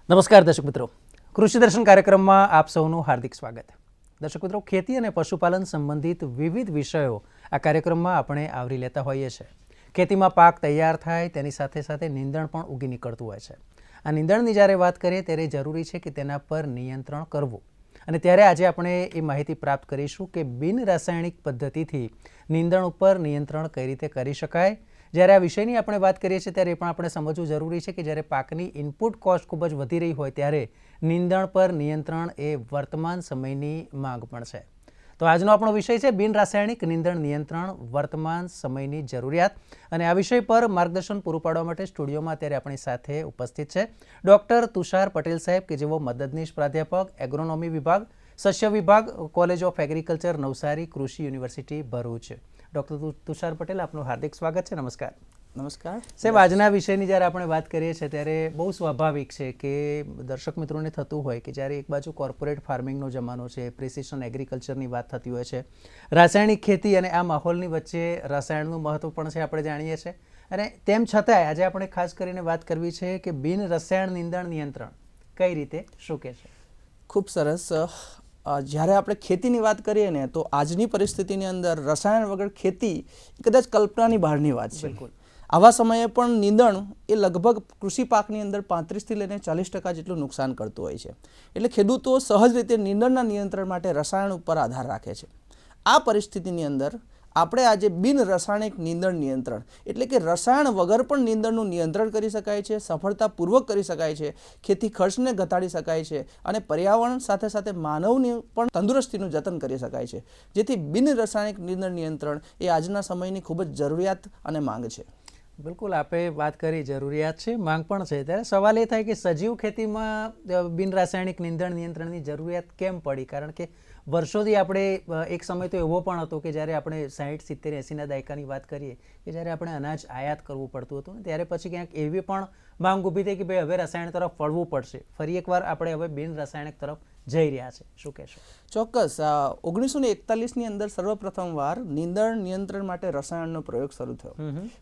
નમસ્કાર દર્શક મિત્રો, કૃષિ દર્શન કાર્યક્રમમાં આપ સૌનું હાર્દિક સ્વાગત. દર્શક મિત્રો, ખેતી અને પશુપાલન સંબંધિત વિવિધ વિષયો આ કાર્યક્રમમાં આપણે આવરી લેતા હોઈએ છીએ. ખેતીમાં પાક તૈયાર થાય તેની સાથે સાથે નીંદણ પણ ઉગી નીકળતું હોય છે. આ નીંદણની જ્યારે વાત કરીએ ત્યારે જરૂરી છે કે તેના પર નિયંત્રણ કરવું, અને ત્યારે આજે આપણે એ માહિતી પ્રાપ્ત કરીશું કે બિન રાસાયણિક પદ્ધતિથી નીંદણ ઉપર નિયંત્રણ કઈ રીતે કરી શકાય. જ્યારે આ વિષયની આપણે વાત કરીએ છીએ ત્યારે એ પણ આપણે સમજવું જરૂરી છે કે જ્યારે પાકની ઇનપુટ કોસ્ટ ખૂબ જ વધી રહી હોય ત્યારે નીંદણ પર નિયંત્રણ એ વર્તમાન સમયની માંગ પણ છે. તો આજનો આપણો વિષય છે બિન રાસાયણિક નીંદણ નિયંત્રણ વર્તમાન સમયની જરૂરિયાત, અને આ વિષય પર માર્ગદર્શન પૂરું પાડવા માટે સ્ટુડિયોમાં અત્યારે આપણી સાથે ઉપસ્થિત છે ડૉક્ટર તુષાર પટેલ સાહેબ, કે જેઓ મદદનીશ પ્રાધ્યાપક એગ્રોનોમી વિભાગ, સસ્ય વિભાગ, કોલેજ ઓફ એગ્રીકલ્ચર નવસારી, કૃષિ યુનિવર્સિટી ભરૂચ. ડૉક્ટર તુષાર પટેલ, આપનું હાર્દિક સ્વાગત છે. નમસ્કાર. નમસ્કાર સાહેબ, આજના વિષયની જ્યારે આપણે વાત કરીએ છીએ ત્યારે બહુ સ્વાભાવિક છે કે દર્શક મિત્રોને થતું હોય કે જ્યારે એક બાજુ કોર્પોરેટ ફાર્મિંગનો જમાનો છે, પ્રિસિશન એગ્રીકલ્ચરની વાત થતી હોય છે, રાસાયણિક ખેતી અને આ માહોલની વચ્ચે રસાયણનું મહત્વ પણ છે, આપણે જાણીએ છીએ. અને તેમ છતાંય આજે આપણે ખાસ કરીને વાત કરવી છે કે બિન રસાયણ નીંદણ નિયંત્રણ કઈ રીતે, શું કહેશો? ખૂબ સરસ. જ્યારે આપણે ખેતીની વાત કરીએ ને તો આજની પરિસ્થિતિની અંદર રસાયણ વગર ખેતી કદાચ કલ્પનાની બહારની વાત છે. બિલકુલ. આવા સમયે પણ નીંદણ એ લગભગ કૃષિ પાકની અંદર 35થી લઈને 40% જેટલું નુકસાન કરતું હોય છે. એટલે ખેડૂતો સહજ રીતે નીંદણના નિયંત્રણ માટે રસાયણ ઉપર આધાર રાખે છે. આ પરિસ્થિતિની અંદર આપણે આજે બિન રાસાયણિક નીંદણ નિયંત્રણ એટલે કે રસાયણ વગર પણ નીંદણનું નિયંત્રણ કરી શકાય છે, સફળતાપૂર્વક કરી શકાય છે, ખેતી ખર્ચને ઘટાડી શકાય છે અને પર્યાવરણ સાથે સાથે માનવની પણ તંદુરસ્તીનું જતન કરી શકાય છે. જેથી બિન રાસાયણિક નીંદણ નિયંત્રણ એ આજના સમયની ખૂબ જ જરૂરિયાત અને માંગ છે. બિલકુલ, આપે વાત કરી જરૂરિયાત છે, માંગ પણ છે. ત્યારે સવાલ એ થાય કે સજીવ ખેતીમાં બિન રાસાયણિક નીંદણ નિયંત્રણની જરૂરિયાત કેમ પડી? કારણ કે વર્ષોથી આપણે એક સમય તો એવો પણ હતો કે જ્યારે આપણે 60, 70, 80ના દાયકાની વાત કરીએ કે જ્યારે આપણે અનાજ આયાત કરવું પડતું હતું, ત્યારે પછી ક્યાંક એવી પણ માંગ ઊભી થઈ કે ભાઈ હવે રસાયણ તરફ વળવું પડશે. ફરી એકવાર આપણે હવે બિન રાસાયણિક તરફ જઈ રહ્યા છે, શું કહેશો? ચોક્કસ. 1941ની અંદર સર્વપ્રથમ વાર નીંદણ નિયંત્રણ માટે રસાયણનો પ્રયોગ શરૂ થયો.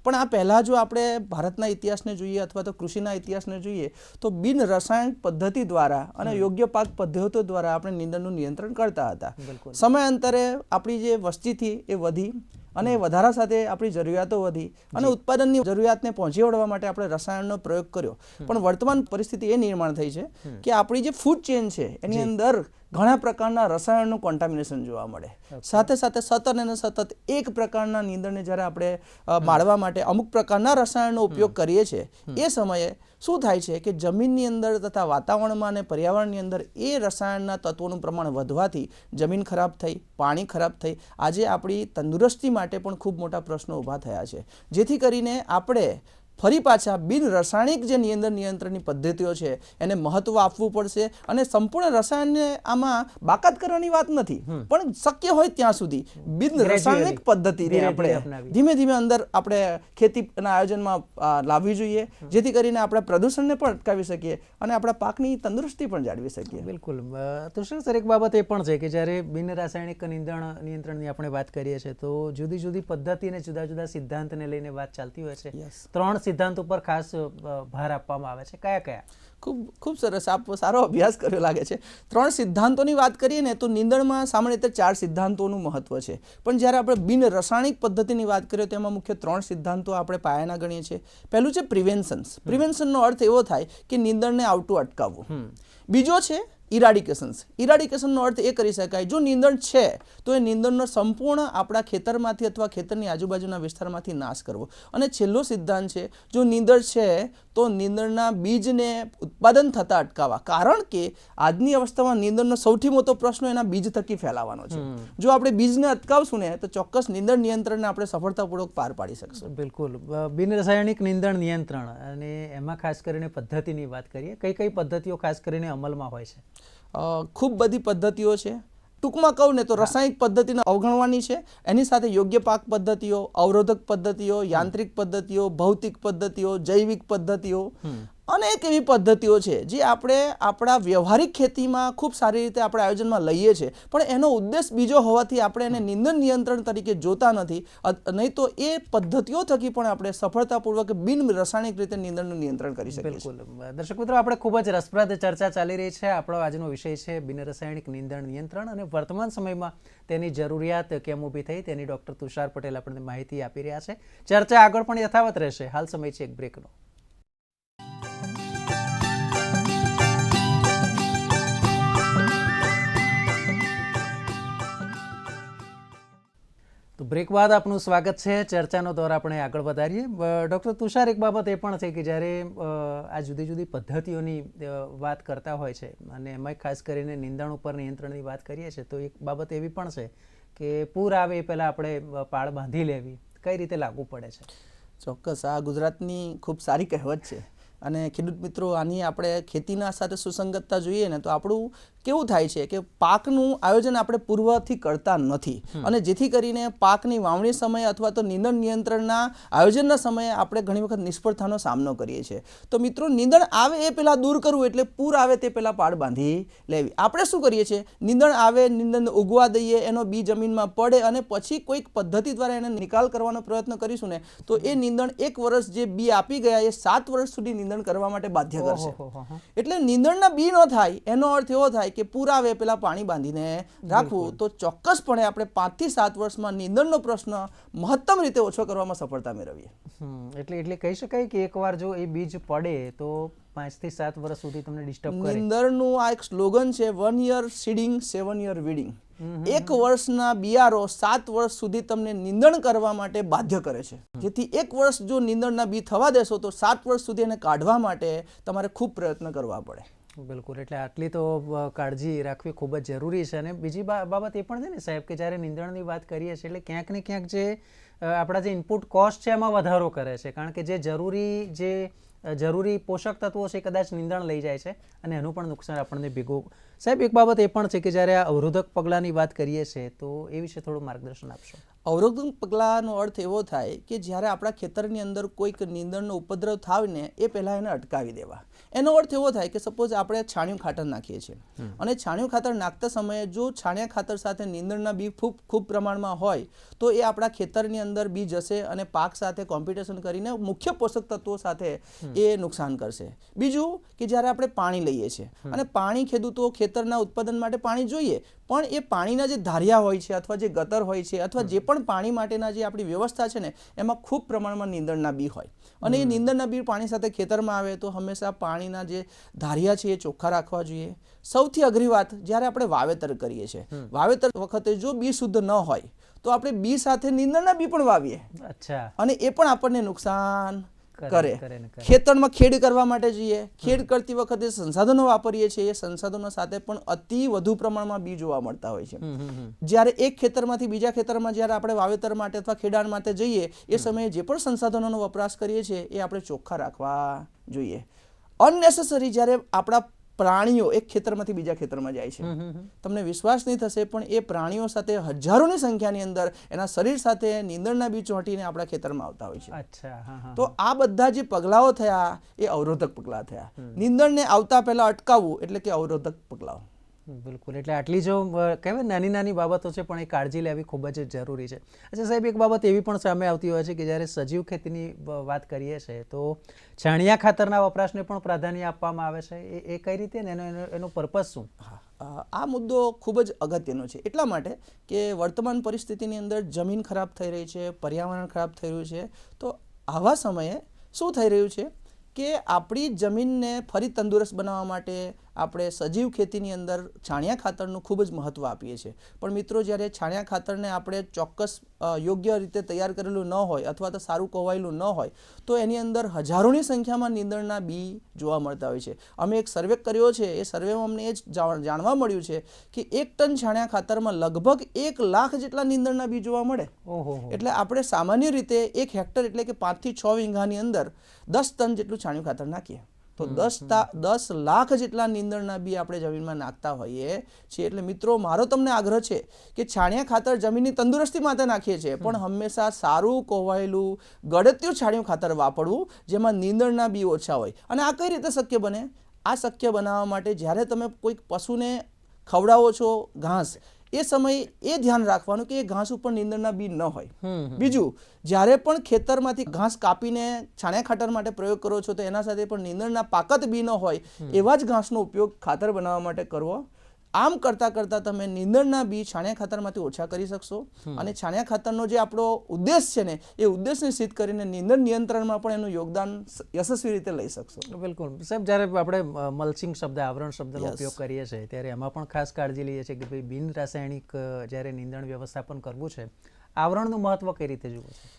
પણ આ પહેલાં જો આપણે ભારતના ઇતિહાસને જોઈએ અથવા તો કૃષિના ઇતિહાસને જોઈએ તો બિન રાસાયણિક પદ્ધતિ દ્વારા અને યોગ્ય પાક પદ્ધતિઓ દ્વારા આપણે નીંદણનું નિયંત્રણ કરતા હતા. સમયાંતરે આપણી જે વસ્તી હતી એ વધી અને વધારા સાથે આપણી જરૂરિયાતો વધી અને ઉત્પાદનની જરૂરિયાતને પહોંચી વળવા માટે આપણે રસાયણનો પ્રયોગ કર્યો. પણ વર્તમાન પરિસ્થિતિ એ નિર્માણ થઈ છે કે આપણી જે ફૂડ ચેન છે એની અંદર ઘણા પ્રકારના રસાયણનું કોન્ટામિનેશન જોવા મળે. સાથે સાથે સતત અને સતત એક પ્રકારના નીંદણને જ્યારે આપણે માળવા માટે અમુક પ્રકારના રસાયણનો ઉપયોગ કરીએ છીએ એ સમયે શું થાય છે કે જમીનની અંદર તથા વાતાવરણમાં અને પર્યાવરણની અંદર એ રસાયણના તત્વોનું પ્રમાણ વધવાથી જમીન ખરાબ થઈ, પાણી ખરાબ થઈ, આજે આપણી તંદુરસ્તી માટે પણ ખૂબ મોટા પ્રશ્નો ઊભા થયા છે. જેથી કરીને આપણે ફરી પાછા બિન રાસાયણિક જે નિયંત્રણની પદ્ધતિઓ છે એને મહત્વ આપવું પડશે. અને સંપૂર્ણ રસાયણને આમાં બાકાત કરવાની વાત નથી, પણ શક્ય હોય ત્યાં સુધી બિન રાસાયણિક પદ્ધતિને આપણે ધીમે ધીમે અંદર આપણે ખેતીના આયોજનમાં લાવવી જોઈએ, જેથી કરીને આપણે પ્રદૂષણને પણ અટકાવી શકીએ અને આપણા પાકની તંદુરસ્તી પણ જાળવી શકીએ. બિલકુલ. તો સર, એક બાબત એ પણ છે કે જ્યારે બિન રાસાયણિક નીંદણ નિયંત્રણની આપણે વાત કરીએ છીએ તો જુદી જુદી પદ્ધતિ અને જુદા જુદા સિદ્ધાંતને લઈને વાત ચાલતી હોય છે. 3 સિદ્ધાંત ઉપર ખાસ ભાર આપવામાં આવે છે. કયા કયા? ખૂબ સરસ, આપ સારો અભ્યાસ કર્યો લાગે છે. 3 સિદ્ધાંતોની વાત કરીએ ને તો નીંદણમાં સામાન્ય રીતે 4 સિદ્ધાંતોનું મહત્વ છે. પણ જ્યારે આપણે બિન રાસાયણિક પદ્ધતિની વાત કરીએ તો એમાં મુખ્ય 3 સિદ્ધાંતો આપણે પાયાના ગણીએ છીએ. પહેલું છે પ્રિવેન્શન. પ્રિવેન્શનનો અર્થ એવો થાય કે નીંદણને આવતું અટકાવવું. બીજો છે ઇરાડિકેશન્સ. ઇરાડિકેશનનો અર્થ એ કરી શકાય જો નીંદણ છે તો એ નીંદણનો સંપૂર્ણ આપણા ખેતરમાંથી અથવા ખેતરની આજુબાજુના વિસ્તારમાંથી નાશ કરવો. અને છેલ્લો સિદ્ધાંત છે જો નીંદણ છે તો નીંદણના બીજને ઉત્પાદન થતા અટકાવવા. કારણ કે આજની અવસ્થામાં નીંદણનો સૌથી મોટો પ્રશ્ન એના બીજ થકી ફેલાવાનો છે. જો આપણે બીજને અટકાવશું ને તો ચોક્કસ નીંદણ નિયંત્રણને આપણે સફળતાપૂર્વક પાર પાડી શકશું. બિલકુલ. બિન રાસાયણિક નીંદણ નિયંત્રણ અને એમાં ખાસ કરીને પદ્ધતિની વાત કરીએ, કઈ કઈ પદ્ધતિઓ ખાસ કરીને અમલમાં હોય છે? ખૂબ બધી પદ્ધતિઓ છે. ટૂંકમાં કહું ને તો રાસાયણિક પદ્ધતિને અવગણવાની છે. એની સાથે યોગ્ય પાક પદ્ધતિઓ, અવરોધક પદ્ધતિઓ, યાંત્રિક પદ્ધતિઓ, ભૌતિક પદ્ધતિઓ, જૈવિક પદ્ધતિઓ, અનેક એવી પદ્ધતિઓ છે જે આપણે આપણા વ્યવહારિક ખેતીમાં ખૂબ સારી રીતે આપણે આયોજનમાં લઈએ છીએ, પણ એનો ઉદ્દેશ બીજો હોવાથી આપણે એને નિંદણ નિયંત્રણ તરીકે જોતા નથી. નહીં તો એ પદ્ધતિઓ થકી પણ આપણે સફળતાપૂર્વક બિન રાસાયણિક રીતે નિંદણનું નિયંત્રણ કરી શકીએ છીએ. બિલકુલ. દર્શક મિત્રો, આપણે ખૂબ જ રસપ્રદ ચર્ચા ચાલી રહી છે. આપણો આજનો વિષય છે બિન રાસાયણિક નિંદણ નિયંત્રણ, અને વર્તમાન સમયમાં તેની જરૂરિયાત કેમ ઊભી થઈ તેની ડૉક્ટર તુષાર પટેલ આપણને માહિતી આપી રહ્યા છે. ચર્ચા આગળ પણ યથાવત રહેશે. હાલ સમય છે એક બ્રેકનો. તો બ્રેક બાદ આપનું સ્વાગત છે. ચર્ચાનો દોર આપણે આગળ વધારીએ. ડૉક્ટર તુષાર, એક બાબત એ પણ છે કે જ્યારે આ જુદી જુદી પદ્ધતિઓની વાત કરતા હોય છે, અને એમાં ખાસ કરીને નિંદણ ઉપર નિયંત્રણની વાત કરીએ છીએ, તો એક બાબત એવી પણ છે કે પૂર આવે એ પહેલાં આપણે પાળ બાંધી લેવી કઈ રીતે લાગુ પડે છે? ચોક્કસ, આ ગુજરાતની ખૂબ સારી કહેવત છે. અને ખેડૂત મિત્રો, આની આપણે ખેતીના સાથે સુસંગતતા જોઈએ ને તો આપણું કેવું થાય છે કે પાકનું આયોજન આપણે પૂર્વથી કરતા નથી, અને જેથી કરીને પાકની વાવણી સમયે અથવા તો નિંદણ નિયંત્રણના આયોજનના સમયે આપણે ઘણી વખત નિષ્ફળતાનો સામનો કરીએ છીએ. તો મિત્રો, નિંદણ આવે એ પહેલાં દૂર કરવું એટલે પૂર આવે તે પહેલાં પાળ બાંધી લેવી. આપણે શું કરીએ છીએ, નિંદણ આવે, નિંદણ ઉગવા દઈએ, એનો બી જમીનમાં પડે અને પછી કોઈક પદ્ધતિ દ્વારા એને નિકાલ કરવાનો પ્રયત્ન કરીશું ને તો એ નિંદણ 1 વર્ષ જે બી આપી ગયા એ 7 વર્ષ સુધી નિંદણ કરવા માટે બાધ્ય કરશે. એટલે નિંદણના બી ન થાય એનો અર્થ એવો થાય કે પૂર આવે પેલા પાણી બાંધીને રાખવું. તો ચોક્કસપણે આપણે 5 થી 7 વર્ષમાં નિંદણનો પ્રશ્ન મહત્તમ રીતે ઓછો કરવામાં સફળતા મેળવીએ. એટલે કહી શકાય કે એકવાર જો એ બીજ પડે તો 5 થી 7 વર્ષ સુધી તમને ડિસ્ટર્બ કરે. નિંદણનું આ એક સ્લોગન છે, 1 year seeding 7 year weeding. 1 વર્ષના બિયારો 7 વર્ષ સુધી તમને નિંદણ કરવા માટે બાધ્ય કરે છે. જેથી 1 વર્ષ જો નિંદણના બી થવા દેશો તો 7 વર્ષ સુધી એને કાઢવા માટે તમારે ખૂબ પ્રયત્ન કરવા પડે. બિલકુલ. એટલે આટલી તો કાળજી રાખવી ખૂબ જ જરૂરી છે. અને બીજી બાબત એ પણ છે ને સાહેબ કે જ્યારે નિંદણની વાત કરીએ છીએ એટલે ક્યાંક ને ક્યાંક જે આપણા જે ઇનપુટ કોસ્ટ છે એમાં વધારો કરે છે, કારણ કે જે જરૂરી પોષક તત્વો છે કદાચ નિંદણ લઈ જાય છે અને એનું પણ નુકસાન આપણને ભેગું. સાહેબ, એક બાબત એ પણ છે કે જ્યારે આ અવરોધક પગલાંની વાત કરીએ છીએ તો એ વિશે થોડું માર્ગદર્શન આપશો. અવરોધક પગલાંનો અર્થ એવો થાય કે જ્યારે આપણા ખેતરની અંદર કોઈક નિંદણનો ઉપદ્રવ થાય ને એ પહેલાં એને અટકાવી દેવા. એનો અર્થ એવો થાય કે સપોઝ આપણે છાણિયું ખાતર નાખીએ છીએ અને છાણિયું ખાતર નાખતા સમયે જો છાણિયા ખાતર સાથે નિંદણના બી ખૂબ પ્રમાણમાં હોય તો એ આપણા ખેતરની અંદર બી જશે અને પાક સાથે કોમ્પિટિશન કરીને મુખ્ય પોષક તત્વો સાથે એ નુકસાન કરશે. બીજું કે જ્યારે આપણે પાણી લઈએ છીએ અને પાણી ખેડૂતો ખેતરના ઉત્પાદન માટે પાણી જોઈએ, પણ એ પાણીના જે ધારિયા હોય છે અથવા જે ગટર હોય છે અથવા જે પણ પાણી માટેના જે આપણી વ્યવસ્થા છે ને એમાં ખૂબ પ્રમાણમાં નિંદણના બી હોય, અને એ નિંદણના બી પાણી સાથે ખેતરમાં આવે તો હંમેશા પાણીના જે ધારિયા છે એ ચોખ્ખા રાખવા જોઈએ. સૌથી અઘરી વાત જ્યારે આપણે વાવેતર કરીએ છીએ, વાવેતર વખતે જો બી શુદ્ધ ન હોય તો આપણે બી સાથે નિંદણના બી પણ વાવીએ અને એ પણ આપણને નુકસાન કરે. ખેતરમાં ખેડ કરવા માટે જઈએ, ખેડ કરતી વખતે સંસાધનો વાપરીએ છીએ, એ સંસાધનો સાથે પણ અતિ વધુ પ્રમાણમાં બી જોવા મળતા હોય છે. જ્યારે એક ખેતરમાંથી બીજા ખેતરમાં જ્યારે આપણે વાવેતર માટે અથવા ખેડાણ માટે જઈએ એ સમયે જે પણ સંસાધનોનો વપરાશ કરીએ છીએ એ આપણે ચોખ્ખા રાખવા જોઈએ. અનનેસેસરી જ્યારે આપણા પ્રાણીઓ એક ખેતરમાંથી બીજા ખેતરમાં જાય છે, તમને વિશ્વાસ નહીં થશે પણ એ પ્રાણીઓ સાથે હજારોની સંખ્યાની અંદર એના શરીર સાથે નિંદણના બી ચોંટીને આપણા ખેતરમાં આવતા હોય છે. તો આ બધા જે પગલાઓ થયા એ અવરોધક પગલાં થયા. નિંદણને આવતા પહેલા અટકાવવું એટલે કે અવરોધક પગલાઓ. બિલકુલ. એટલે આટલી જો કહેવાય નાની નાની બાબતો છે પણ એ કાળજી લેવી ખૂબ જ જરૂરી છે. અચ્છા સાહેબ, એક બાબત એવી પણ સામે આવતી હોય છે કે જ્યારે સજીવ ખેતીની વાત કરીએ છીએ તો છાણિયા ખાતરના વપરાશને પણ પ્રાધાન્ય આપવામાં આવે છે. એ કઈ રીતે ને એનો પર્પઝ શું? આ મુદ્દો ખૂબ જ અગત્યનો છે એટલા માટે કે વર્તમાન પરિસ્થિતિની અંદર જમીન ખરાબ થઈ રહી છે, પર્યાવરણ ખરાબ થઈ રહ્યું છે. તો આવા સમયે શું થઈ રહ્યું છે કે આપણી જમીનને ફરી તંદુરસ્ત બનાવવા માટે આપણે સજીવ ખેતીની અંદર છાણિયા ખાતરનું ખૂબ જ મહત્ત્વ આપીએ છીએ. પણ મિત્રો, જ્યારે છાણિયા ખાતરને આપણે ચોક્કસ યોગ્ય રીતે તૈયાર કરેલું ન હોય અથવા તો સારું કોવાયેલું ન હોય તો એની અંદર હજારોની સંખ્યામાં નીંદણના બી જોવા મળતા હોય છે. અમે એક સર્વે કર્યો છે, એ સર્વેમાં અમને એ જ જાણવા મળ્યું છે કે 1 ટન છાણિયા ખાતરમાં લગભગ 1 લાખ જેટલા નીંદણના બી જોવા મળે. એટલે આપણે સામાન્ય રીતે 1 હેક્ટર એટલે કે 5 થી 6 વીઘાની અંદર 10 ટન જેટલું છાણિયું ખાતર નાખીએ તો 10 લાખ જેટલા નીંદણના બી આપણે જમીનમાં નાખતા હોઈએ છીએ. એટલે મિત્રો મારો તમને આગ્રહ છે કે છાણિયા ખાતર જમીનની તંદુરસ્તી માટે નાખીએ છીએ, પણ હંમેશા સારું કોવાયેલું ગળત્યું છાણિયું ખાતર વાપરવું જેમાં નીંદણના બી ઓછા હોય. અને આ કઈ રીતે શક્ય બને? આ શક્ય બનાવવા માટે જ્યારે તમે કોઈક પશુને ખવડાવો છો ઘાસ, એ સમયે એ ધ્યાન રાખવાનું કે એ ઘાસ ઉપર નીંદણના બી ન હોય. બીજું, જ્યારે પણ ખેતરમાંથી ઘાસ કાપીને છાણિયા ખાતર માટે પ્રયોગ કરો છો તો એના સાથે પણ નીંદણના પાકત બી ન હોય એવા જ ઘાસનો ઉપયોગ ખાતર બનાવવા માટે કરવો. આમ કરતાં કરતાં તમે નીંદણના બી છાણિયા ખાતરમાંથી ઓછા કરી શકશો અને છાણિયા ખાતરનો જે આપણો ઉદ્દેશ છે ને એ ઉદ્દેશને સિદ્ધ કરીને નીંદણ નિયંત્રણમાં પણ એનું યોગદાન યશસ્વી રીતે લઈ શકશો. બિલકુલ સાહેબ, જ્યારે આપણે મલ્ચિંગ શબ્દ, આવરણ શબ્દનો ઉપયોગ કરીએ છીએ ત્યારે એમાં પણ ખાસ કાળજી લઈએ છીએ કે ભાઈ બિન રાસાયણિક જ્યારે નીંદણ વ્યવસ્થાપન કરવું છે, આવરણનું મહત્વ કઈ રીતે જુઓ છે?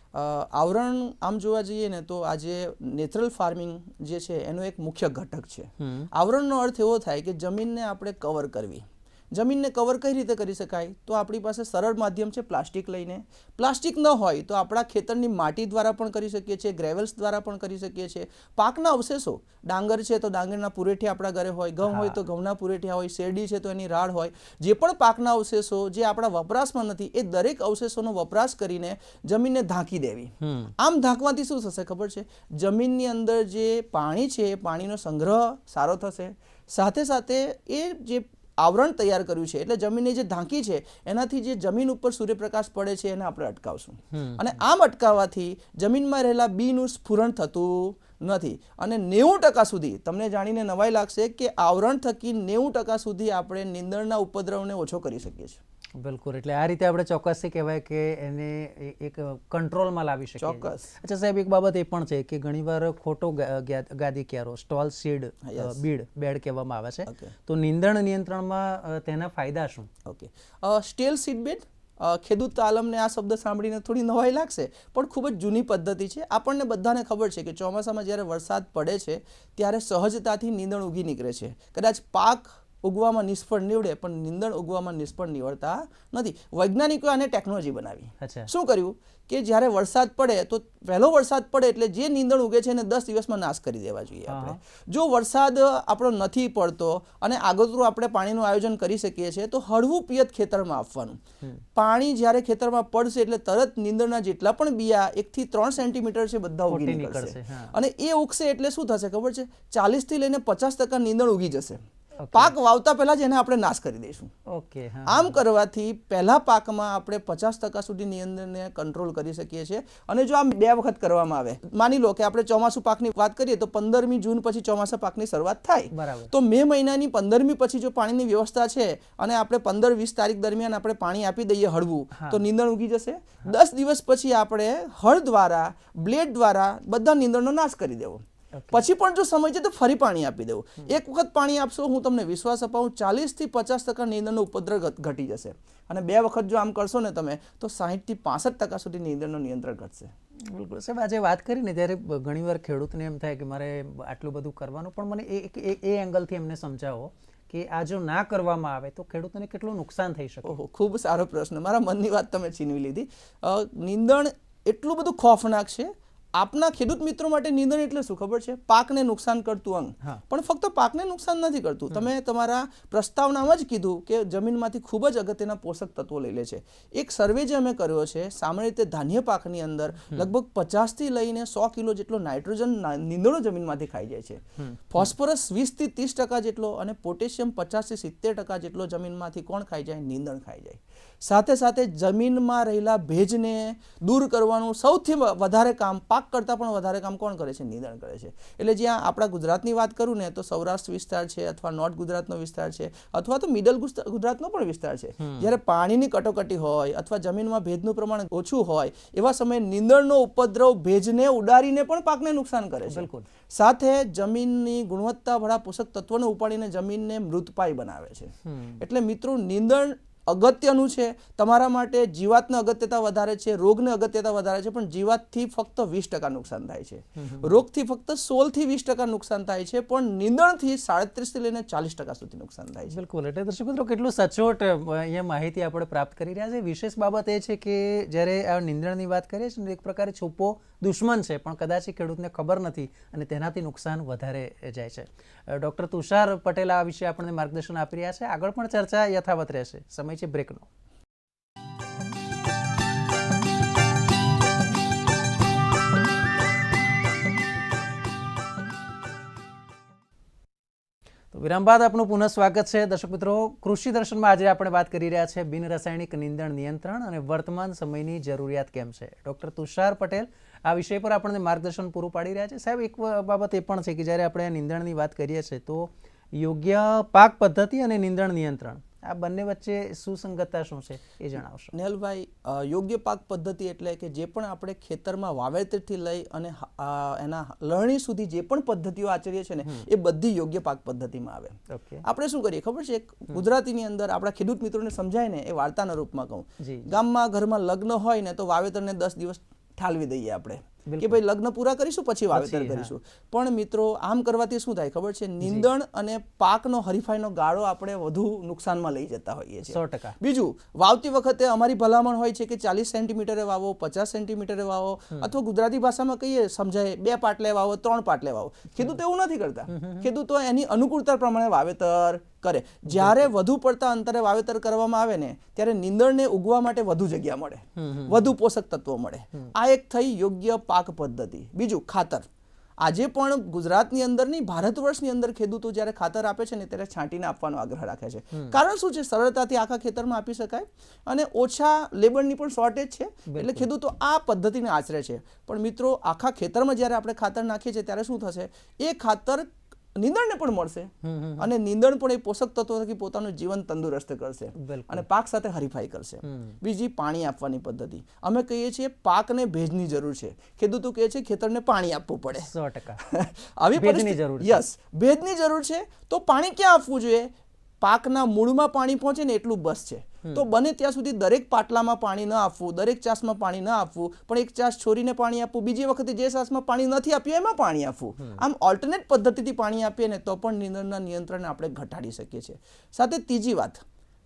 આવરણ આમ જોવા જઈએ ને તો આજે નેચરલ ફાર્મિંગ જે છે એનો એક મુખ્ય ઘટક છે. આવરણનો અર્થ એવો થાય કે જમીનને આપણે કવર કરવી. જમીનને કવર કઈ રીતે કરી શકાય? તો આપણી પાસે સરળ માધ્યમ છે પ્લાસ્ટિક લઈને. પ્લાસ્ટિક ન હોય તો આપણા ખેતરની માટી દ્વારા પણ કરી શકીએ છીએ, ગ્રેવલ્સ દ્વારા પણ કરી શકીએ છીએ. પાકના અવશેષો, ડાંગર છે તો ડાંગરના પુરેઠી આપણા ઘરે હોય, ઘઉં હોય તો ઘઉંના પુરેઠિયા હોય, શેરડી છે તો એની રાળ હોય. જે પણ પાકના અવશેષો જે આપણા વપરાશમાં નથી એ દરેક અવશેષોનો વપરાશ કરીને જમીનને ઢાંકી દેવી. આમ ઢાંકવાથી શું થશે ખબર છે? જમીનની અંદર જે પાણી છે એ પાણીનો સંગ્રહ સારો થશે. સાથે સાથે એ જે આવરણ તૈયાર કર્યું છે એટલે જમીનને જે ઢાંકી છે એનાથી જે જમીન ઉપર સૂર્યપ્રકાશ પડે છે એને આપણે અટકાવશું. અને આમ અટકાવવાથી જમીનમાં રહેલા બીનું સ્ફુરણ થતું નથી. અને 90% સુધી તમને જાણીને નવાઈ લાગશે કે આવરણ થકી 90% સુધી આપણે નીંદણના ઉપદ્રવને ઓછો કરી શકીએ છીએ. બિલકુલ, એટલે આ રીતે આપણે ચોક્કસથી કહેવાય કે એને એક કંટ્રોલમાં લાવી શકીએ. ચોક્કસ. અચ્છા સાહેબ, એક બાબત એ પણ છે કે ઘણીવાર ખોટો ગાદી ક્યારો, સ્ટોલ સીડ બેડ કહેવામાં આવે છે, તો નીંદણ નિયંત્રણમાં તેના ફાયદા શું? ઓકે, સ્ટેલ સીડ બેડ, ખેડૂત આલમને આ શબ્દ સાંભળીને થોડી નવાઈ લાગશે પણ ખૂબ જ જૂની પદ્ધતિ છે. આપણને બધાને ખબર છે કે ચોમાસામાં જ્યારે વરસાદ પડે છે ત્યારે સહજતાથી નીંદણ ઉગી નીકળે છે. કદાચ પાક ઉગવામાં નિષ્ફળ નીવડે પણ નીંદણ ઉગવામાં નિષ્ફળ નીવડતા નથી. વૈજ્ઞાનિકોએ આને ટેકનોલોજી બનાવી. શું કર્યું કે જ્યારે વરસાદ પડે તો પહેલો વરસાદ પડે એટલે જે નીંદણ ઉગે છે એને 10 દિવસમાં નાશ કરી દેવા જોઈએ આપણે. જો વરસાદ આપણો નથી પડતો અને આગોતરું આપણે પાણીનું આયોજન કરી શકીએ છીએ તો હળવું પિયત ખેતરમાં આપવાનું. પાણી જ્યારે ખેતરમાં પડશે એટલે તરત નીંદણના જેટલા પણ બિયા 1 થી 3 સેન્ટીમીટર છે બધા ઉગી નીકળશે. અને એ ઉગશે એટલે શું થશે ખબર છે? 40 થી લઈને 50% નીંદણ ઉગી જશે. પાક વાવતા પહેલા જ એને આપણે નાશ કરી દઈશું. આમ કરવાથી પહેલા પાકમાં આપણે 50% સુધી નિયંત્રણને કંટ્રોલ કરી શકીએ છીએ. અને જો આમ 2 વખત કરવામાં આવે, માની લો કે આપણે ચોમાસુ પાકની વાત કરીએ તો 15મી જૂન પછી ચોમાસા પાકની શરૂઆત થાય, તો મે મહિનાની 15મી પછી જો પાણીની વ્યવસ્થા છે અને આપણે 15-20 તારીખ દરમિયાન આપણે પાણી આપી દઈએ હળવું, તો નીંદણ ઉગી જશે. 10 દિવસ પછી આપણે હળ દ્વારા, બ્લેડ દ્વારા બધા નીંદણનો નાશ કરી દેવો. પછી પણ જો સમય છે તો ફરી પાણી આપી દેવું. એક વખત પાણી આપશો, હું તમને વિશ્વાસ અપાવું, 40 થી 50% નીંદણનો ઉપદ્રવ ઘટી જશે. અને 2 વખત જો આમ કરશો ને તમે તો 60 થી 65% સુધી નીંદણનું નિયંત્રણ ઘટશે. બિલકુલ સાહેબ, આજે વાત કરીને ત્યારે ઘણીવાર ખેડૂતને એમ થાય કે મારે આટલું બધું કરવાનું, પણ મને એ એંગલથી એમને સમજાવો કે આ જો ના કરવામાં આવે તો ખેડૂતોને કેટલું નુકસાન થઈ શકે. ખૂબ સારો પ્રશ્ન, મારા મનની વાત તમે છીનવી લીધી. નીંદણ એટલું બધું ખોફનાક છે. આપના ખેડૂત મિત્રો માટે નીંદણ એટલે શું ખબર છે? પાકને નુકસાન કરતું અંગ. પણ ફક્ત પાકને નુકસાન નથી કરતું. તમે તમારા પ્રસ્તાવનામાં જ કીધું કે જમીનમાંથી ખૂબ જ અગત્યના પોષક તત્વો લઈ લે છે. એક સર્વે જે અમે કર્યો છે, સામાન્ય રીતે ધાન્ય પાકની અંદર લગભગ 50 થી લઈને 100 કિલો જેટલો નાઇટ્રોજન નીંદણો જમીનમાંથી ખાઈ જાય છે. ફોસ્ફરસ 20 થી 30% જેટલો અને પોટેશિયમ 50 થી 70% જેટલો જમીનમાંથી કોણ ખાઈ જાય? નીંદણ ખાઈ જાય. સાથે સાથે જમીનમાં રહેલા ભેજને દૂર કરવાનું સૌથી વધારે કામ, પાક કરતાં પણ વધારે કામ કોણ કરે છે? નીંદણ કરે છે. એટલે જ્યાં આપણા ગુજરાતની વાત કરું ને તો સૌરાષ્ટ્ર વિસ્તાર છે અથવા નોર્થ ગુજરાતનો વિસ્તાર છે અથવા તો મિડલ ગુજરાતનો પણ વિસ્તાર છે, જ્યારે પાણીની કટોકટી હોય અથવા જમીનમાં ભેજનું પ્રમાણ ઓછું હોય એવા સમયે નીંદણનો ઉપદ્રવ ભેજને ઉડાડીને પણ પાકને નુકસાન કરે છે. સાથે જમીનની ગુણવત્તાવાળા પોષક તત્વોને ઉપાડીને જમીનને મૃતપાય બનાવે છે. એટલે મિત્રો, નીંદણ અગત્યનું છે તમારા માટે. જીવાતને અગત્યતા વધારે છે, રોગને અગત્યતા વધારે છે, પણ જીવાતથી ફક્ત 20% નુકસાન થાય છે, રોગથી ફક્ત 16 થી 20% નુકસાન થાય છે, પણ નીંદણથી 37 થી લઈને 40% સુધી નુકસાન થાય છે. બિલકુલ, એટલે દર્શક મિત્રો કેટલું સચોટ અહીંયા માહિતી આપણે પ્રાપ્ત કરી રહ્યા છે. વિશેષ બાબત એ છે કે જ્યારે આ નીંદણની વાત કરીએ છીએ એક પ્રકારે છુપો દુશ્મન છે પણ કદાચ એ ખેડૂતને ખબર નથી અને તેનાથી નુકસાન વધારે જાય છે. ડૉક્ટર તુષાર પટેલ આ વિશે આપણને માર્ગદર્શન આપી રહ્યા છે. આગળ પણ ચર્ચા યથાવત રહેશે. સમય છે બ્રેકનો. વિરામ બાદ આપનું પુનઃ સ્વાગત છે. દર્શક મિત્રો, કૃષિ દર્શનમાં આજે આપણે વાત કરી રહ્યા છે બિન રાસાયણિક નીંદણ નિયંત્રણ અને વર્તમાન સમયની જરૂરિયાત કેમ છે. ડૉક્ટર તુષાર પટેલ આ વિષય પર આપણને માર્ગદર્શન પૂરું પાડી રહ્યા છે. સાહેબ, એક બાબત એ પણ છે કે જ્યારે આપણે નીંદણની વાત કરીએ છીએ તો યોગ્ય પાક પદ્ધતિ અને નીંદણ નિયંત્રણ આ બંને વચ્ચે સુસંગતતા શું છે એ જણાવશો. નેહલભાઈ, યોગ્ય પાક પદ્ધતિ એટલે કે જે પણ આપણે ખેતરમાં વાવેતરથી લઈ અને એના લણણી સુધી જે પણ પદ્ધતિઓ આચરીએ છીએ ને એ બધી યોગ્ય પાક પદ્ધતિમાં આવે. આપણે શું કરીએ ખબર છે, ગુજરાતીની અંદર આપણા ખેડૂત મિત્રોને સમજાય ને એ વાર્તાના રૂપમાં કહું. ગામમાં ઘરમાં લગ્ન હોય ને તો વાવેતરને 10 દિવસ ઠાલવી દઈએ આપણે કે ભાઈ લગ્ન પૂરા કરીશું પછી વાવેતર કરીશું. પણ મિત્રો, આમ કરવાથી શું થાય ખબર છે, નીંદણ અને પાકનો હરીફાઈનો ગાળો આપણે વધુ નુકસાનમાં લઈ જતા હોઈએ છીએ. 100%. બીજું, વાવતી વખતે અમારી ભલામણ હોય છે કે 40 સેન્ટીમીટરે વાવો, 50 સેન્ટીમીટરે વાવો, અથવા ગુજરાતી ભાષામાં કહીએ સમજાય 2 પાટલે વાવો, 3 પાટલે વાવો. ખેડૂતો એવું નથી કરતા. ખેડૂતો એની અનુકૂળતા પ્રમાણે વાવેતર કરે. જ્યારે વધુ પડતા અંતરે વાવેતર કરવામાં આવે ને ત્યારે નીંદણને ઉગવા માટે વધુ જગ્યા મળે, વધુ પોષક તત્વો મળે. આ એક થઈ યોગ્ય પાક પદ્ધતિ. બીજું, ખાતર. આજે પણ ગુજરાતની અંદર નહીં, ભારત વર્ષની અંદર ખેડૂતો જ્યારે ખાતર આપે છે ને ત્યારે છાંટીને આપવાનો આગ્રહ રાખે છે. કારણ શું છે? સરળતાથી આખા ખેતરમાં આપી શકાય અને ઓછા લેબરની પણ શોર્ટેજ છે એટલે ખેડૂતો આ પદ્ધતિને આચરે છે. પણ મિત્રો, આખા ખેતરમાં જ્યારે આપણે ખાતર નાખીએ છીએ ત્યારે શું થશે, એ ખાતર નીંદણને પણ મળશે અને નીંદણ પણ એ પોષક તત્વો થકી પોતાનું જીવન તંદુરસ્ત કરશે અને પાક સાથે હરીફાઈ કરશે. બીજી, પાણી આપવાની પદ્ધતિ. અમે કહીએ છીએ પાકને ભેજની જરૂર છે, ખેડૂતો કહે છે ખેતરને પાણી આપવું પડે. 100%. આવી પરિસ્થિતિ, યસ, ભેજની જરૂર છે તો પાણી ક્યાં આપવું જોઈએ? પાકના મૂળમાં પાણી પહોંચે ને એટલું બસ છે. તો બને ત્યાં સુધી દરેક પાટલામાં પાણી ન આપવું, દરેક ચાસમાં પાણી ન આપવું, પણ એક ચાસ છોડીને પાણી આપવું, બીજી વખતે જે ચાસમાં પાણી નથી આપ્યું એમાં પાણી આપવું. આમ ઓલ્ટરનેટ પદ્ધતિથી પાણી આપીએ ને તો પણ નીંદણના નિયંત્રણને આપણે ઘટાડી શકીએ છીએ. સાથે ત્રીજી વાત,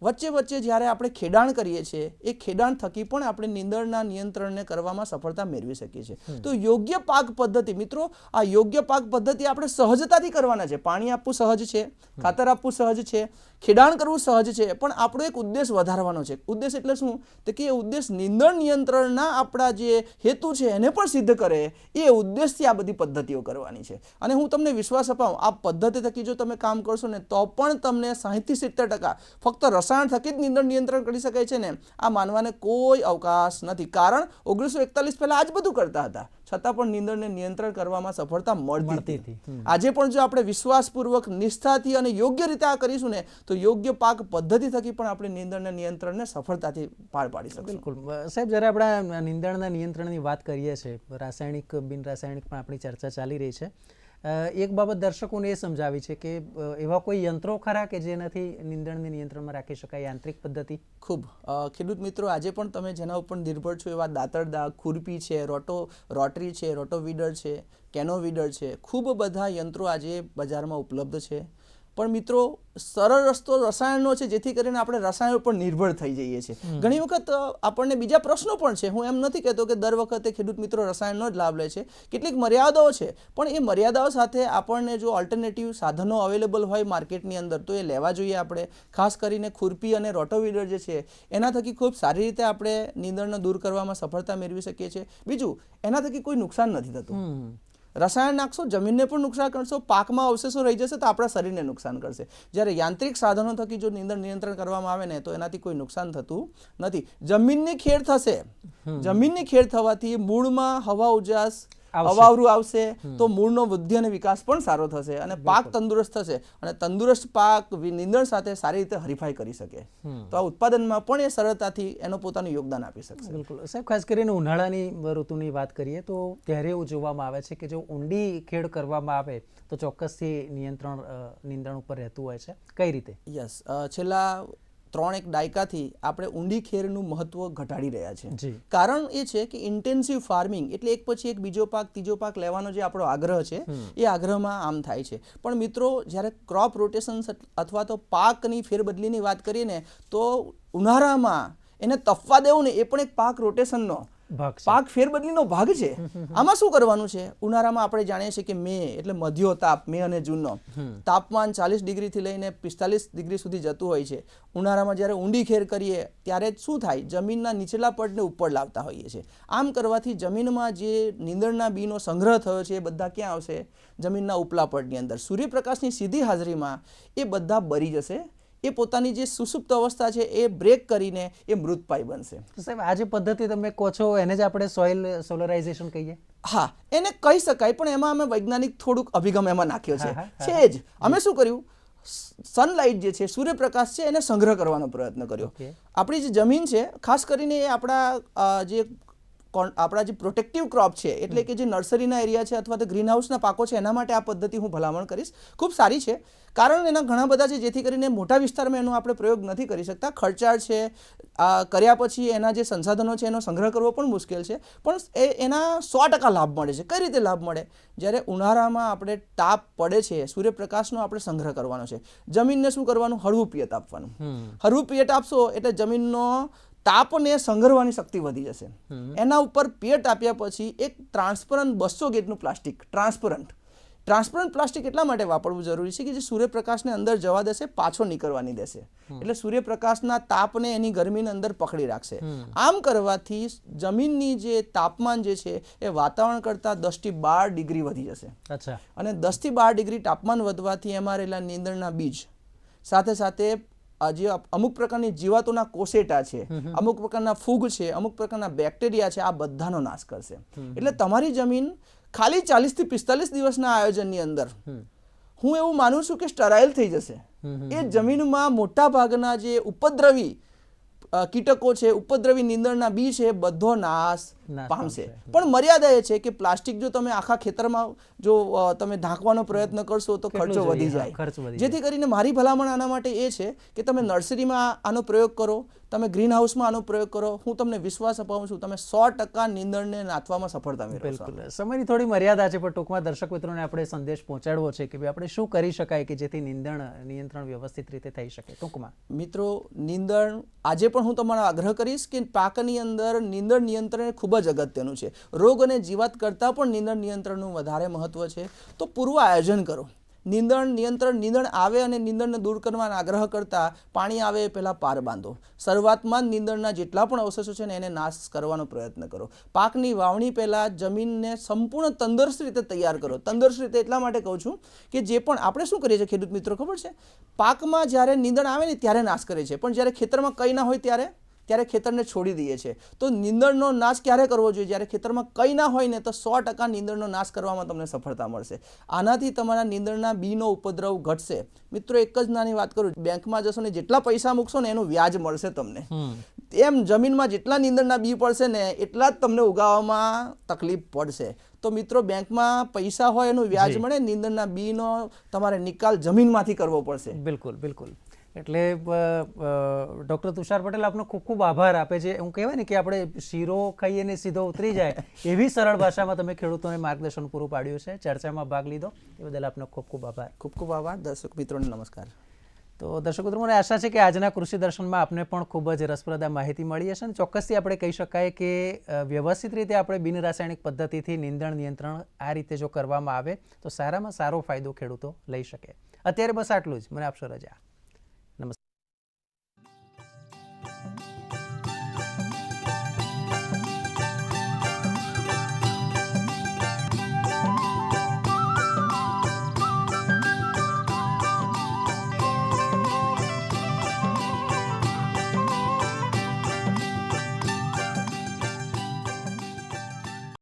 વચ્ચે જ્યારે આપણે ખેડાણ કરીએ છીએ એ ખેડાણ થકી પણ આપણે નીંદણના નિયંત્રણને કરવામાં સફળતા મેળવી શકીએ છીએ. તો યોગ્ય પાક પદ્ધતિ, મિત્રો, આ યોગ્ય પાક પદ્ધતિ આપણે સહજતાથી કરવાના છે. પાણી આપવું સહજ છે, ખાતર આપવું સહજ છે, ખેડાણ કરવું સહજ છે, પણ આપણો એક ઉદ્દેશ વધારવાનો છે. ઉદ્દેશ એટલે શું? તો કે એ ઉદ્દેશ નીંદણ નિયંત્રણના આપણા જે હેતુ છે એને પણ સિદ્ધ કરે, એ ઉદ્દેશથી આ બધી પદ્ધતિઓ કરવાની છે. અને હું તમને વિશ્વાસ અપાવું, આ પદ્ધતિ થકી જો તમે કામ કરશો ને તો પણ તમને 60-70% ફક્ત રસાયણ થકી જ નીંદણ નિયંત્રણ કરી શકાય છે ને આ માનવાને કોઈ અવકાશ નથી. કારણ 1941 પહેલા આ જ બધું કરતા હતા, છતાં પણ નીંદણને નિયંત્રણ કરવામાં સફળતા મળતી હતી. આજે પણ જો આપણે વિશ્વાસપૂર્વક, નિષ્ઠાથી અને યોગ્ય રીતે આ કરીશું ને તો યોગ્ય પાક પદ્ધતિ થકી પણ આપણે નીંદણના નિયંત્રણને સફળતાથી પાર પાડી શકીશું. બિલકુલ. સાહેબ, જ્યારે આપણે નીંદણના નિયંત્રણની વાત કરીએ છીએ, રાસાયણિક બિન રાસાયણિક પણ આપણી ચર્ચા ચાલી રહી છે, એક બાબત દર્શકોને એ સમજાવી છે કે એવા કોઈ યંત્રો ખરા કે જેનાથી નીંદણને નિયંત્રણમાં રાખી શકાય, યાંત્રિક પદ્ધતિ? ખૂબ. ખેડૂત મિત્રો, આજે પણ તમે જેના ઉપર નિર્ભર છો એવા દાંતરદા, ખુરપી છે, રોટરી છે, રોટોવીડર છે, કેનોવીડર છે, ખૂબ બધા યંત્રો આજે બજારમાં ઉપલબ્ધ છે. પણ મિત્રો, સરળ રસ્તો રસાયણનો છે, જેથી કરીને આપણે રસાયણ ઉપર નિર્ભર થઈ જઈએ છીએ. ઘણી વખત આપણને બીજા પ્રશ્નો પણ છે. હું એમ નથી કહેતો કે દર વખતે ખેડૂત મિત્રો રસાયણનો જ લાભ લે છે. કેટલીક મર્યાદાઓ છે, પણ એ મર્યાદાઓ સાથે આપણને જો ઓલ્ટરનેટિવ સાધનો અવેલેબલ હોય માર્કેટની અંદર તો એ લેવા જોઈએ આપણે. ખાસ કરીને ખુરપી અને રોટોવીડર જે છે એના થકી ખૂબ સારી રીતે આપણે નીંદણને દૂર કરવામાં સફળતા મેળવી શકીએ છીએ. બીજું, એના થકી કોઈ નુકસાન નથી થતું. રસાયણ નાખશો, જમીનને પણ નુકસાન કરશો, પાકમાં અવશેષો રહી જશે તો આપણા શરીરને નુકસાન કરશે. જ્યારે યાંત્રિક સાધનો થકી જો નીંદણ નિયંત્રણ કરવામાં આવે ને તો એનાથી કોઈ નુકસાન થતું નથી. જમીનની ખેડ થશે. જમીનની ખેડ થવાથી મૂળમાં હવા ઉજાસ, અવાવરું આવશે તો મૂળનો વૃદ્ધિ અને વિકાસ પણ સારો થશે અને પાક તંદુરસ્ત થશે અને તંદુરસ્ત પાક નીંદણ સાથે સારી રીતે હરીફાઈ કરી શકે તો આ ઉત્પાદનમાં પણ એ સરળતાથી એનું પોતાનું યોગદાન આપી શકશે. બિલકુલ. સાહેબ, ખાસ કરીને ઉનાળાની ઋતુની વાત કરીએ તો ત્યારે એવું જોવામાં આવે છે કે જો ઊંડી ખેડ કરવામાં આવે તો ચોક્કસથી નિયંત્રણ નીંદણ ઉપર રહેતું હોય છે. કઈ રીતે? યસ, છેલ્લા 3-1 દાયકાથી આપણે ઊંડી ખેડનું મહત્વ ઘટાડી રહ્યા છે. કારણ એ છે કે ઇન્ટેન્સિવ ફાર્મિંગ એટલે એક પછી એક બીજો પાક, ત્રીજો પાક લેવાનો જે આપણો આગ્રહ છે એ આગ્રહમાં આમ થાય છે. પણ મિત્રો, જ્યારે ક્રોપ રોટેશન અથવા તો પાકની ફેરબદલીની વાત કરીએ ને તો ઉનાળામાં એને તપવા દેવું ને એ પણ એક પાક રોટેશનનો ભાગ છે. પાક ફેરબદલીનો ભાગ છે. આમાં શું કરવાનું છે, ઉનાળામાં આપણે જાણીએ છીએ કે મે એટલે મધ્યો તાપ, મે અને જૂનનો તાપમાન 40 ડિગ્રીથી લઈને 45 ડિગ્રી સુધી જતું હોય છે. ઉનાળામાં જ્યારે ઊંડી ખેર કરીએ ત્યારે શું થાય, જમીનના નીચલા પડને ઉપર લાવતા હોઈએ છીએ. આમ કરવાથી જમીનમાં જે નીંદણના બીનો સંગ્રહ થયો છે એ બધા ક્યાં આવશે, જમીનના ઉપલા પડની અંદર. સૂર્યપ્રકાશની સીધી હાજરીમાં એ બધા બળી જશે. એ પોતાની જે સુસુપ્ત અવસ્થા છે એ બ્રેક કરીને એ મૃતપાય બનશે. તો સાહેબ આ જે પદ્ધતિ તમે કહો છો એને જ આપણે સોઇલ સોલરાઇઝેશન કહીએ? હા, એને કહી શકાય, પણ એમાં અમે વૈજ્ઞાનિક થોડુંક અભિગમ એમાં નાખ્યો છે. છે જ અમે શું કર્યું, સનલાઇટ જે છે, સૂર્યપ્રકાશ છે, એને સંગ્રહ કરવાનો પ્રયત્ન કર્યો. આપણી જે જમીન છે, ખાસ કરીને એ આપણા જે પ્રોટેક્ટિવ ક્રોપ છે, એટલે કે જે નર્સરીના એરિયા છે અથવા તો ગ્રીન હાઉસના પાકો છે, એના માટે આ પદ્ધતિ હું ભલામણ કરીશ. ખૂબ સારી છે, કારણ એના ઘણા બધા છે, જેથી કરીને મોટા વિસ્તારમાં એનો આપણે પ્રયોગ નથી કરી શકતા. ખર્ચાળ છે, કર્યા પછી એના જે સંસાધનો છે એનો સંગ્રહ કરવો પણ મુશ્કેલ છે, પણ એના 100% લાભ મળે છે. કઈ રીતે લાભ મળે? જ્યારે ઉનાળામાં આપણે તાપ પડે છે, સૂર્યપ્રકાશનો આપણે સંગ્રહ કરવાનો છે. જમીનને શું કરવાનું, હળવું પિયત આપવાનું. હળવું પિયત આપશો એટલે જમીનનો તાપને સંગ્રહવાની શક્તિ વધી જશે. એના ઉપર પિયત આપ્યા પછી એક ટ્રાન્સપરન્ટ 200 ગેજનું પ્લાસ્ટિક, ટ્રાન્સપરન્ટ પ્લાસ્ટિક એટલા માટે વાપરવું જરૂરી છે કે જે સૂર્યપ્રકાશને અંદર જવા દેશે, પાછો નીકળવાની દેશે. એટલે સૂર્યપ્રકાશના તાપને એની ગરમીની અંદર પકડી રાખશે. આમ કરવાથી જમીનની જે તાપમાન જે છે એ વાતાવરણ કરતાં 10 થી 12 ડિગ્રી વધી જશે. અચ્છા. અને 10 થી 12 ડિગ્રી તાપમાન વધવાથી એમાં રહેલા નીંદણના બીજ સાથે સાથે જે અમુક પ્રકારની જીવાતોના કોશેટા છે, અમુક પ્રકારના ફૂગ છે, અમુક પ્રકારના બેક્ટેરિયા છે, આ બધાનો નાશ કરશે. એટલે તમારી જમીન ખાલી 40 થી 45 દિવસના આયોજનની અંદર હું એવું માનું છું કે સ્ટરાઇલ થઈ જશે. એ જમીનમાં મોટા ભાગના જે ઉપદ્રવી કીટકો છે, ઉપદ્રવી નીંદણના બી છે, બધો નાશ પામશે. પણ મર્યાદા એ છે કે પ્લાસ્ટિક જો તમે આખા ખેતરમાં જો તમે ઢાંકવાનો પ્રયત્ન કરશો તો ખર્ચો વધી જાય. જેથી કરીને મારી ભલામણ આના માટે એ છે કે તમે નર્સરીમાં આનો પ્રયોગ કરો, તમે ગ્રીન હાઉસમાં આનો પ્રયોગ કરો. હું તમને વિશ્વાસ અપાવું છું, તમે 100% નીંદણને નાથવામાં સફળતા મેળવશો. બિલકુલ. સમયની થોડી મર્યાદા છે, પણ ટૂંકમાં દર્શક મિત્રોને આપણે સંદેશ પહોંચાડવો છે કે ભાઈ આપણે શું કરી શકાય કે જેથી નીંદણ નિયંત્રણ વ્યવસ્થિત રીતે થઈ શકે. ટૂંકમાં મિત્રો, નીંદણ આજે પણ હું તમારો આગ્રહ કરીશ કે પાકની અંદર નીંદણ નિયંત્રણ ખૂબ જ અગત્યનું છે. રોગ અને જીવાત કરતાં પણ નીંદણ નિયંત્રણનું વધારે મહત્વ છે. તો પૂર્વ આયોજન કરો. નીંદણ આવે અને નીંદણને દૂર કરવાનો આગ્રહ કરતા પાણી આવે એ પહેલાં પાર બાંધો. શરૂઆતમાં જ નીંદણના જેટલા પણ અવશેષો છે ને એને નાશ કરવાનો પ્રયત્ન કરો. પાકની વાવણી પહેલાં જમીનને સંપૂર્ણ તંદુરસ્ત રીતે તૈયાર કરો. તંદુરસ્ત રીતે એટલા માટે કહું છું કે જે પણ આપણે શું કરીએ છીએ ખેડૂત મિત્રો, ખબર છે, પાકમાં જ્યારે નીંદણ આવે ને ત્યારે નાશ કરે છે, પણ જ્યારે ખેતરમાં કંઈ ના હોય ત્યારે ખેતરને છોડી દઈએ છીએ. તો નીંદણનો નાશ ક્યારે કરવો જોઈએ? જ્યારે ખેતરમાં કંઈ ના હોય ને તો 100% નીંદણનો નાશ કરવામાં તમને સફળતા મળશે. આનાથી તમારા નીંદણના બીનો ઉપદ્રવ ઘટશે. મિત્રો, એક જ નાની વાત કરું, બેંકમાં જશો ને જેટલા પૈસા મૂકશો ને એનું વ્યાજ મળશે તમને. એમ જમીનમાં જેટલા નીંદણના બી પડશે ને એટલા જ તમને ઉગાવવામાં તકલીફ પડશે. તો મિત્રો, બેંકમાં પૈસા હોય એનું વ્યાજ મળે, નીંદણના બીનો તમારે નિકાલ જમીનમાંથી કરવો પડશે. બિલકુલ બિલકુલ. એટલે ડૉક્ટર તુષાર પટેલ, આપનો ખૂબ ખૂબ આભાર. આપે જે હું કહેવાય ને કે આપણે શીરો ખાઈએ ને સીધો ઉતરી જાય એવી સરળ ભાષામાં તમે ખેડૂતોને માર્ગદર્શન પૂરું પાડ્યું છે, ચર્ચામાં ભાગ લીધો એ બદલ આપનો ખૂબ ખૂબ આભાર. ખૂબ ખૂબ આભાર. દર્શક મિત્રોને નમસ્કાર. તો દર્શક મિત્રો, મને આશા છે કે આજના કૃષિ દર્શનમાં આપને પણ ખૂબ જ રસપ્રદ માહિતી મળી હશે અને ચોક્કસથી આપણે કહી શકાય કે વ્યવસ્થિત રીતે આપણે બિન રાસાયણિક પદ્ધતિથી નીંદણ નિયંત્રણ આ રીતે જો કરવામાં આવે તો સારામાં સારો ફાયદો ખેડૂતો લઈ શકે. અત્યારે બસ આટલું જ. મને આપશો રજા.